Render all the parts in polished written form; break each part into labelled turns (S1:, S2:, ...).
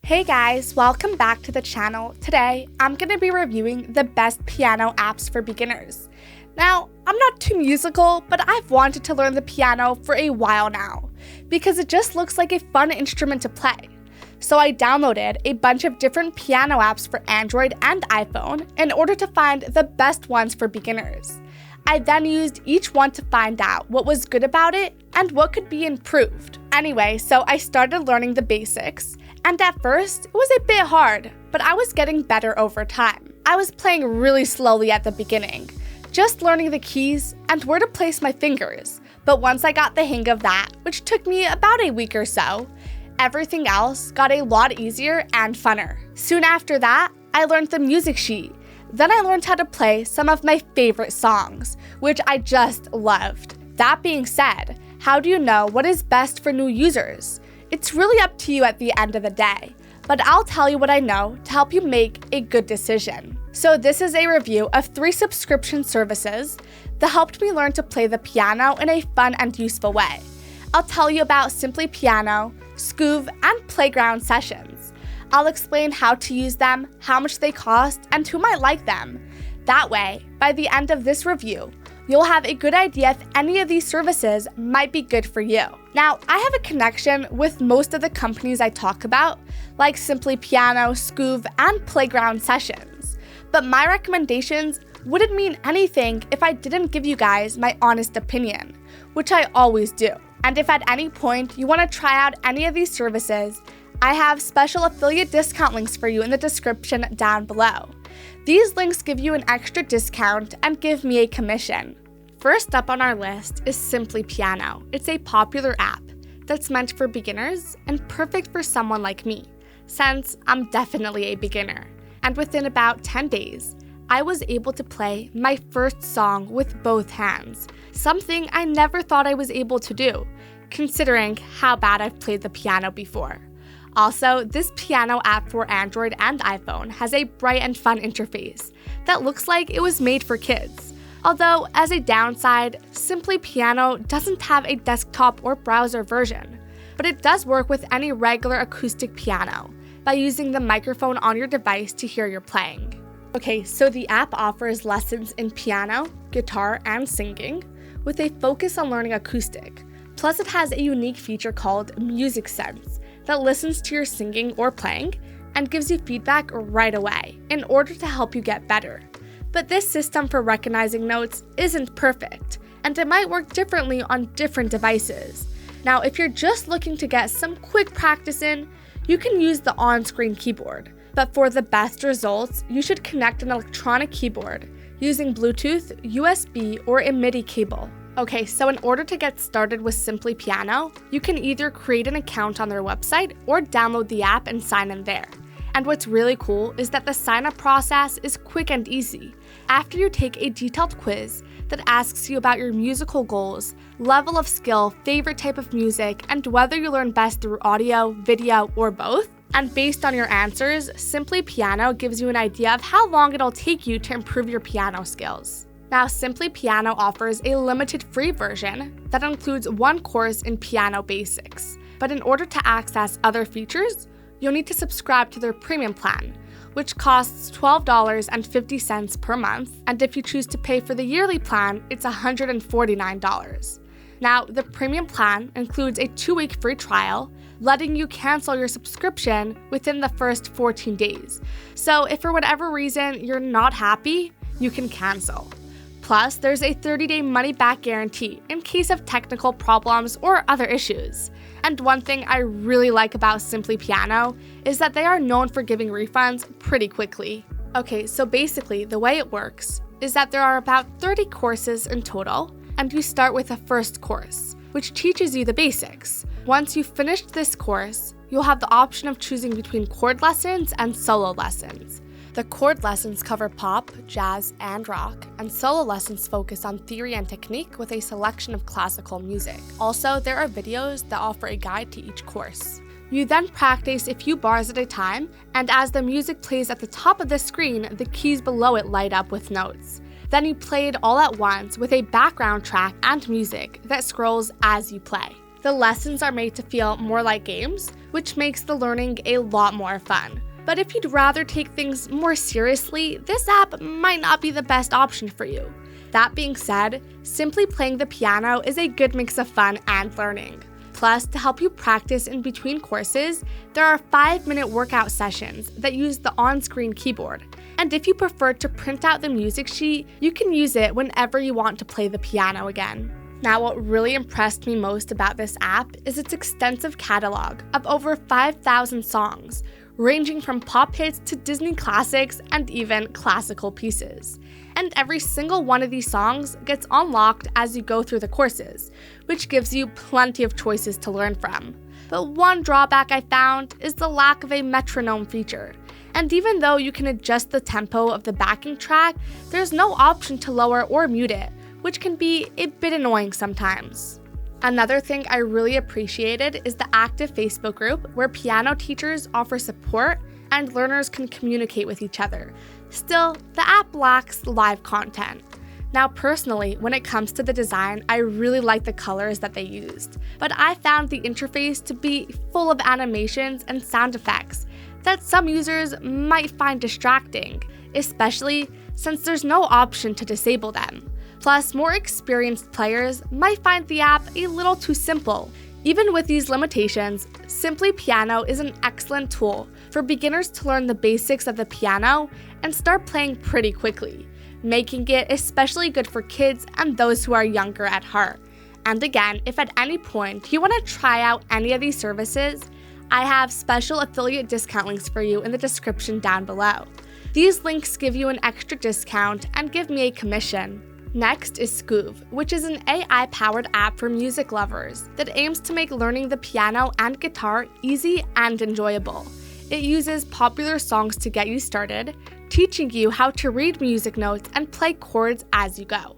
S1: Hey guys, welcome back to the channel. Today, I'm going to be reviewing the best piano apps for beginners. Now, I'm not too musical, but I've wanted to learn the piano for a while now, because it just looks like a fun instrument to play. So I downloaded a bunch of different piano apps for Android and iPhone in order to find the best ones for beginners. I then used each one to find out what was good about it and what could be improved. Anyway, so I started learning the basics, and at first, it was a bit hard, but I was getting better over time. I was playing really slowly at the beginning, just learning the keys and where to place my fingers. But once I got the hang of that, which took me about a week or so, everything else got a lot easier and funner. Soon after that, I learned the music sheet. Then I learned how to play some of my favorite songs, which I just loved. That being said, how do you know what is best for new users? It's really up to you at the end of the day, but I'll tell you what I know to help you make a good decision. So this is a review of 3 subscription services that helped me learn to play the piano in a fun and useful way. I'll tell you about Simply Piano, Skoove, and PlaygroundSessions. I'll explain how to use them, how much they cost, and who might like them. That way, by the end of this review, you'll have a good idea if any of these services might be good for you. Now, I have a connection with most of the companies I talk about, like Simply Piano, Skoove, and PlaygroundSessions. But my recommendations wouldn't mean anything if I didn't give you guys my honest opinion, which I always do. And if at any point you want to try out any of these services, I have special affiliate discount links for you in the description down below. These links give you an extra discount and give me a commission. First up on our list is Simply Piano. It's a popular app that's meant for beginners and perfect for someone like me, since I'm definitely a beginner. And within about 10 days, I was able to play my first song with both hands, something I never thought I was able to do, considering how bad I've played the piano before. Also, this piano app for Android and iPhone has a bright and fun interface that looks like it was made for kids. Although, as a downside, Simply Piano doesn't have a desktop or browser version, but it does work with any regular acoustic piano by using the microphone on your device to hear your playing. Okay, so the app offers lessons in piano, guitar, and singing, with a focus on learning acoustic. Plus, it has a unique feature called MusicSense that listens to your singing or playing and gives you feedback right away in order to help you get better. But this system for recognizing notes isn't perfect, and it might work differently on different devices. Now, if you're just looking to get some quick practice in, you can use the on-screen keyboard. But for the best results, you should connect an electronic keyboard using Bluetooth, USB, or a MIDI cable. Okay, so in order to get started with Simply Piano, you can either create an account on their website or download the app and sign in there. And what's really cool is that the sign-up process is quick and easy. After you take a detailed quiz that asks you about your musical goals, level of skill, favorite type of music, and whether you learn best through audio, video, or both, and based on your answers, Simply Piano gives you an idea of how long it'll take you to improve your piano skills. Now, Simply Piano offers a limited free version that includes 1 course in piano basics. But in order to access other features, you'll need to subscribe to their premium plan, which costs $12.50 per month, and if you choose to pay for the yearly plan, it's $149. Now, the premium plan includes a 2-week free trial, letting you cancel your subscription within the first 14 days. So if for whatever reason you're not happy, you can cancel. Plus, there's a 30-day money-back guarantee in case of technical problems or other issues. And one thing I really like about Simply Piano is that they are known for giving refunds pretty quickly. Okay, so basically the way it works is that there are about 30 courses in total, and you start with a first course, which teaches you the basics. Once you've finished this course, you'll have the option of choosing between chord lessons and solo lessons. The chord lessons cover pop, jazz, and rock, and solo lessons focus on theory and technique with a selection of classical music. Also, there are videos that offer a guide to each course. You then practice a few bars at a time, and as the music plays at the top of the screen, the keys below it light up with notes. Then you play it all at once with a background track and music that scrolls as you play. The lessons are made to feel more like games, which makes the learning a lot more fun. But if you'd rather take things more seriously, this app might not be the best option for you. That being said, simply playing the piano is a good mix of fun and learning. Plus, to help you practice in between courses, there are 5-minute workout sessions that use the on-screen keyboard. And if you prefer to print out the music sheet, you can use it whenever you want to play the piano again. Now, what really impressed me most about this app is its extensive catalog of over 5,000 songs, ranging from pop hits to Disney classics and even classical pieces. And every single one of these songs gets unlocked as you go through the courses, which gives you plenty of choices to learn from. But one drawback I found is the lack of a metronome feature. And even though you can adjust the tempo of the backing track, there's no option to lower or mute it, which can be a bit annoying sometimes. Another thing I really appreciated is the active Facebook group where piano teachers offer support and learners can communicate with each other. Still, the app lacks live content. Now personally, when it comes to the design, I really like the colors that they used, but I found the interface to be full of animations and sound effects that some users might find distracting, especially since there's no option to disable them. Plus, more experienced players might find the app a little too simple. Even with these limitations, Simply Piano is an excellent tool for beginners to learn the basics of the piano and start playing pretty quickly, making it especially good for kids and those who are younger at heart. And again, if at any point you want to try out any of these services, I have special affiliate discount links for you in the description down below. These links give you an extra discount and give me a commission. Next is Skoove, which is an AI-powered app for music lovers that aims to make learning the piano and guitar easy and enjoyable. It uses popular songs to get you started, teaching you how to read music notes and play chords as you go.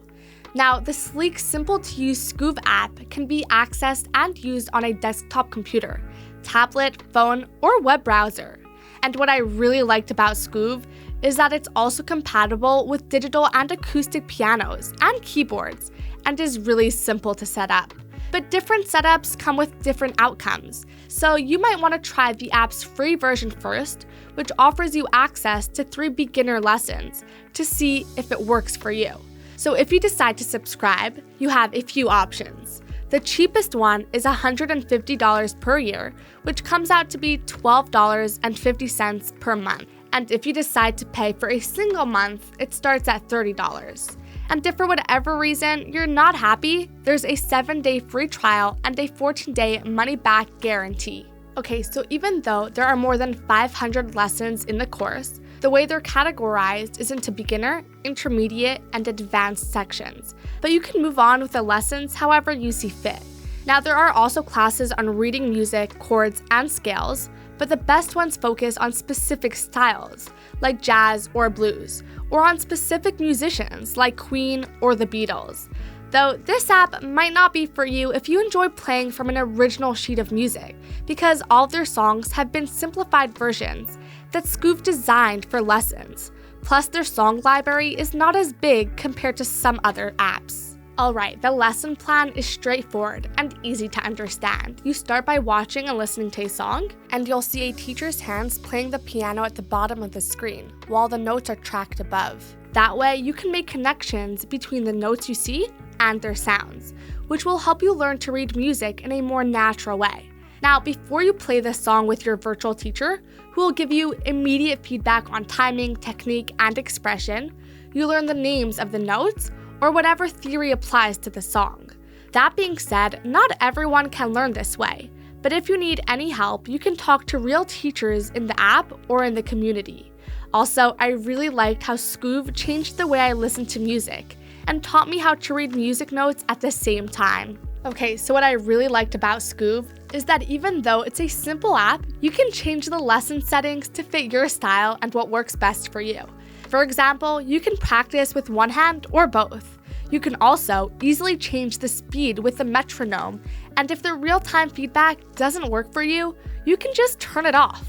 S1: Now, the sleek, simple-to-use Skoove app can be accessed and used on a desktop computer, tablet, phone, or web browser. And what I really liked about Skoove is that it's also compatible with digital and acoustic pianos and keyboards, and is really simple to set up. But different setups come with different outcomes, so you might want to try the app's free version first, which offers you access to 3 beginner lessons to see if it works for you. So if you decide to subscribe, you have a few options. The cheapest one is $150 per year, which comes out to be $12.50 per month. And if you decide to pay for a single month, it starts at $30. And if for whatever reason you're not happy, there's a 7-day free trial and a 14-day money-back guarantee. Okay, so even though there are more than 500 lessons in the course, the way they're categorized is into beginner, intermediate, and advanced sections. But you can move on with the lessons however you see fit. Now, there are also classes on reading music, chords, and scales, but the best ones focus on specific styles, like jazz or blues, or on specific musicians, like Queen or the Beatles. Though this app might not be for you if you enjoy playing from an original sheet of music, because all of their songs have been simplified versions that Skoove designed for lessons. Plus, their song library is not as big compared to some other apps. Alright, the lesson plan is straightforward and easy to understand. You start by watching and listening to a song, and you'll see a teacher's hands playing the piano at the bottom of the screen, while the notes are tracked above. That way, you can make connections between the notes you see and their sounds, which will help you learn to read music in a more natural way. Now, before you play this song with your virtual teacher, who will give you immediate feedback on timing, technique, and expression, you learn the names of the notes, or whatever theory applies to the song. That being said, not everyone can learn this way, but if you need any help, you can talk to real teachers in the app or in the community. Also, I really liked how Skoove changed the way I listen to music and taught me how to read music notes at the same time. Okay, so what I really liked about Skoove is that even though it's a simple app, you can change the lesson settings to fit your style and what works best for you. For example, you can practice with one hand or both. You can also easily change the speed with the metronome, and if the real-time feedback doesn't work for you, you can just turn it off.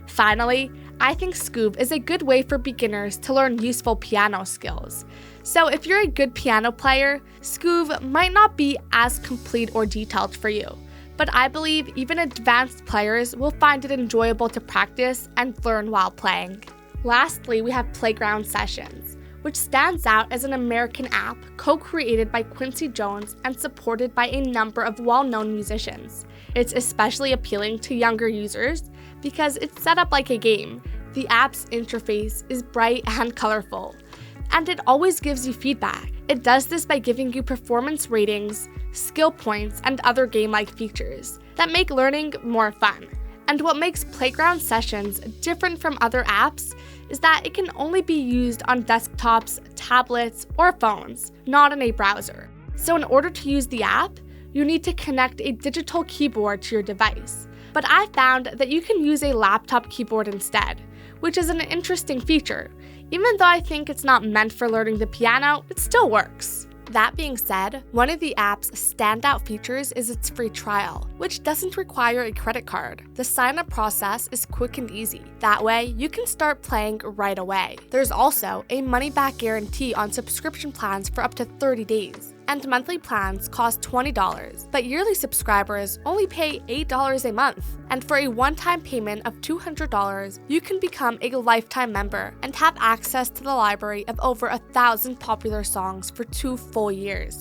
S1: Finally, I think Skoove is a good way for beginners to learn useful piano skills. So if you're a good piano player, Skoove might not be as complete or detailed for you. but I believe even advanced players will find it enjoyable to practice and learn while playing. Lastly, we have PlaygroundSessions, which stands out as an American app co-created by Quincy Jones and supported by a number of well-known musicians. It's especially appealing to younger users because it's set up like a game. The app's interface is bright and colorful, and it always gives you feedback. It does this by giving you performance ratings, skill points, and other game-like features that make learning more fun. And what makes PlaygroundSessions different from other apps is that it can only be used on desktops, tablets, or phones, not in a browser. So in order to use the app, you need to connect a digital keyboard to your device. But I found that you can use a laptop keyboard instead, which is an interesting feature. Even though I think it's not meant for learning the piano, it still works. That being said, one of the app's standout features is its free trial, which doesn't require a credit card. The sign-up process is quick and easy. That way, you can start playing right away. There's also a money-back guarantee on subscription plans for up to 30 days. And monthly plans cost $20, but yearly subscribers only pay $8 a month. And for a one-time payment of $200, you can become a lifetime member and have access to the library of over 1,000 popular songs for 2 full years.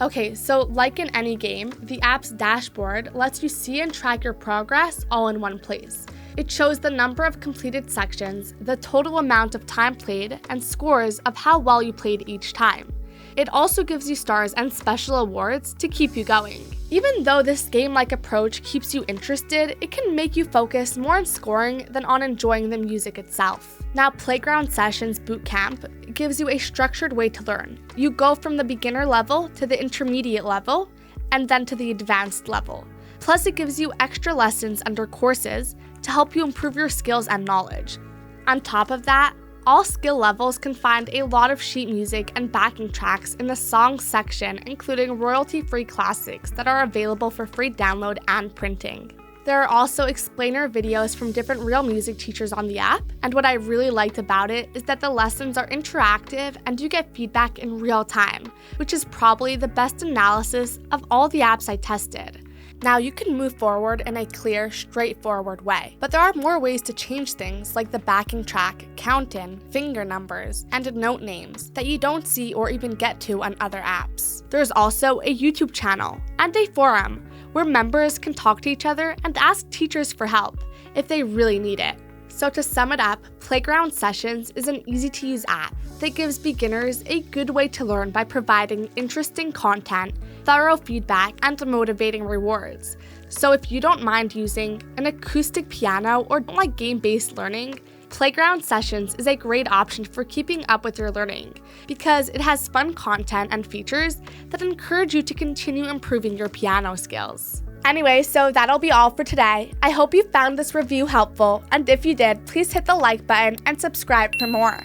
S1: Okay, so like in any game, the app's dashboard lets you see and track your progress all in one place. It shows the number of completed sections, the total amount of time played, and scores of how well you played each time. It also gives you stars and special awards to keep you going. Even though this game-like approach keeps you interested, it can make you focus more on scoring than on enjoying the music itself. Now, PlaygroundSessions Bootcamp gives you a structured way to learn. You go from the beginner level to the intermediate level, and then to the advanced level. Plus, it gives you extra lessons under courses to help you improve your skills and knowledge. On top of that, all skill levels can find a lot of sheet music and backing tracks in the songs section, including royalty-free classics that are available for free download and printing. There are also explainer videos from different real music teachers on the app, and what I really liked about it is that the lessons are interactive and you get feedback in real time, which is probably the best analysis of all the apps I tested. Now, you can move forward in a clear, straightforward way, but there are more ways to change things like the backing track, count-in, finger numbers, and note names that you don't see or even get to on other apps. There's also a YouTube channel and a forum where members can talk to each other and ask teachers for help if they really need it. So to sum it up, PlaygroundSessions is an easy-to-use app that gives beginners a good way to learn by providing interesting content, thorough feedback, and motivating rewards. So if you don't mind using an acoustic piano or don't like game-based learning, PlaygroundSessions is a great option for keeping up with your learning because it has fun content and features that encourage you to continue improving your piano skills. Anyway, so that'll be all for today. I hope you found this review helpful, and if you did, please hit the like button and subscribe for more.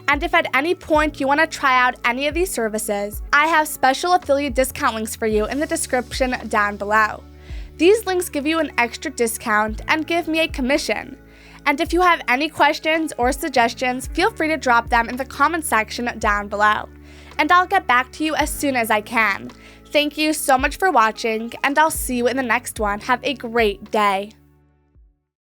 S1: And if at any point you want to try out any of these services, I have special affiliate discount links for you in the description down below. These links give you an extra discount and give me a commission. And if you have any questions or suggestions, feel free to drop them in the comment section down below. And I'll get back to you as soon as I can. Thank you so much for watching, and I'll see you in the next one. Have a great day.